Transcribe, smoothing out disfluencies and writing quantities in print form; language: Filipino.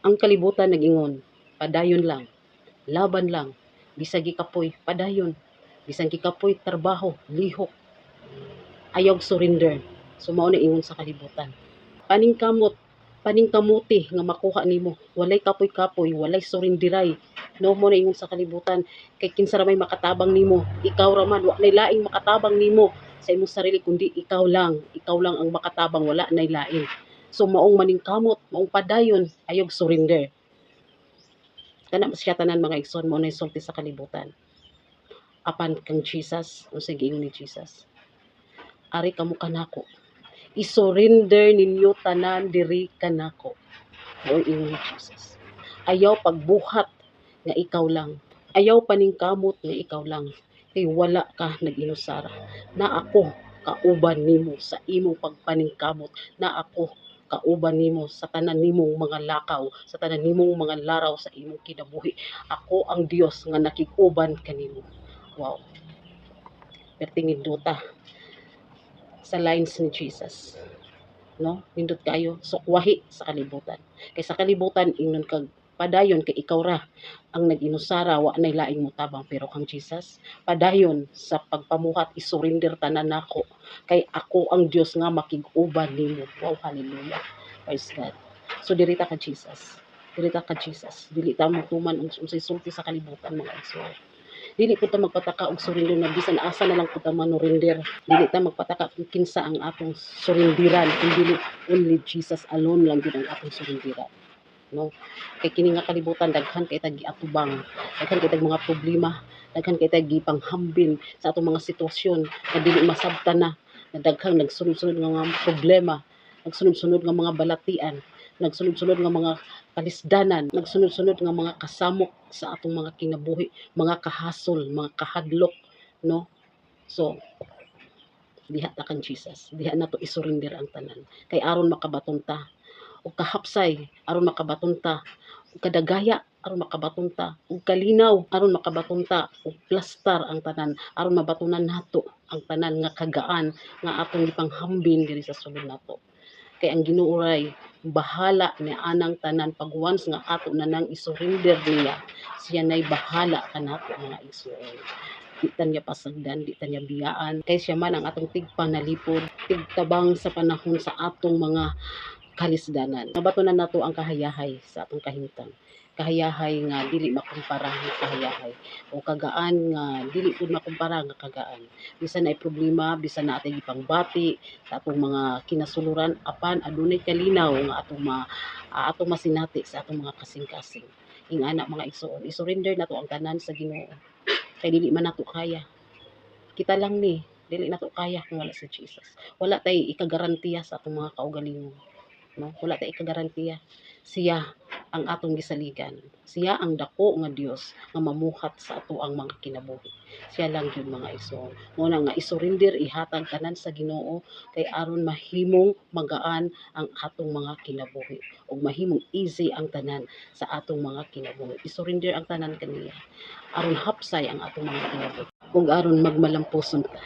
Ang kalibutan nag-ingon, padayon lang, laban lang, bisag gikapoy, padayon, bisag gikapoy trabaho, lihok, ayaw surrender. So mao na ingon sa kalibutan. Paningkamot, paningkamuti nga makuha nimo. Walay kapoy-kapoy, walay surindiray. No mo na ingon sa kalibutan kay kinsa ra may makatabang nimo. Ikaw ra man wa nay laing makatabang nimo sa imong sarili kundi ikaw lang. Ikaw lang ang makatabang, wala nay lain. So maong maningkamot, maong padayon, ayog surrender. Kana siya tanan mga igsoon mo na sulti sa kalibutan. Apan kang Jesus, unsay giingon ni Jesus? Ari kamo kanako. I-surrender ninyo tanan diri kanako. Mao ingon ni Jesus. Ayaw pagbuhat nga ikaw lang. Ayaw paningkamot nga ikaw lang. Kay wala ka nag-inusara. Na ako kauban nimo sa imong pagpaningkamot. Na ako kauban nimo sa tanan nimong mga lakaw, sa tanan nimong mga laraw sa imong kinabuhi. Ako ang Dios nga nakig-uban kanimo. Wow. Pertingin duta sa lines ni Jesus. No, nindot kayo sukwahi sa kalibutan kay sa kalibutan ingnon kag padayon kay ikaw ra ang nag-inusara wa nay laing motabang pero kang Jesus padayon sa pagpamuhat isurrender tanan nako kay ako ang Dios nga makig-uban nimo. Wow, hallelujah, praise God. So dili ta ka Jesus, dili ta ka Jesus, dili ta mo tuman unsay sulti sa kalibutan mga igsoon. Dili ko ta magpataka og surrender na bisan asa na lang ko ta manurinder. Dili ta magpataka kung kinsa ang atong surindiran kung dili only Jesus alone lang gid ang atong surindiran. No? Kay kini nga kalibutan daghan kay tag giatubang, daghan kay tag mga problema, daghan kay tag gipanghambin sa atong mga sitwasyon na dili masabtan na, daghang nagsunod-sunod nga mga problema, nagsunod-sunod nga mga balatian, nagsunod-sunod nga mga kalisdanan, nagsunod-sunod nga mga kasamok sa atong mga kinabuhi, mga kahasol, mga kahadlok, no? So, diha ta kang Jesus, diha na to isurrender ang tanan. Kay aron makabaton ta, o kahapsay, aron makabaton ta, o kadagaya, aron makabaton ta, o kalinaw, aron makabaton ta, o plastar ang tanan, aron mabatunan nato ang tanan nga kagaan nga atong gipanghambin diri sa sulod nato. Kay ang Ginoo ray bahala ni anang tanan pag once nga ato na nang isurrender niya, siya nay bahala kanato mga igsoon. Di ta niya pasagdan, di ta niya biyaan, kay siya man ang atong tigpanalipod, tigtabang sa panahon sa atong mga kalisdanan. Nabatunan nato ang kahayahay sa atong kahimtang. Kahayahay nga dili makumpara nga kahayahay o kagaan nga dili pud makumpara nga kagaan. Bisan ay problema, bisan na atay gipangbati sa atong mga kinasuluran apan adunay kalinaw nga atong masinati sa atong mga kasing-kasing. Ingana mga igsoon, isurrender nato ang tanan sa Ginoo. Kay dili man nato kaya. Kita lang ni dili nato kaya kung wala si Jesus. Wala tay ikagarantiya sa atong mga kaugalingon. No? Wala tay ikagarantiya. Siya ang atong gisaligan. Siya ang dako nga Dios nga mamuhat sa ato ang mga kinabuhi. Siya lang gyud mga igsoon. Muna nga isurrender ihatag tanan sa Ginoo kay aron mahimong magaan ang atong mga kinabuhi ug mahimong easy ang tanan sa atong mga kinabuhi. Isurrender ang tanan kaniya aron hapsay ang atong mga kinabuhi ug aron magmalampuson ta.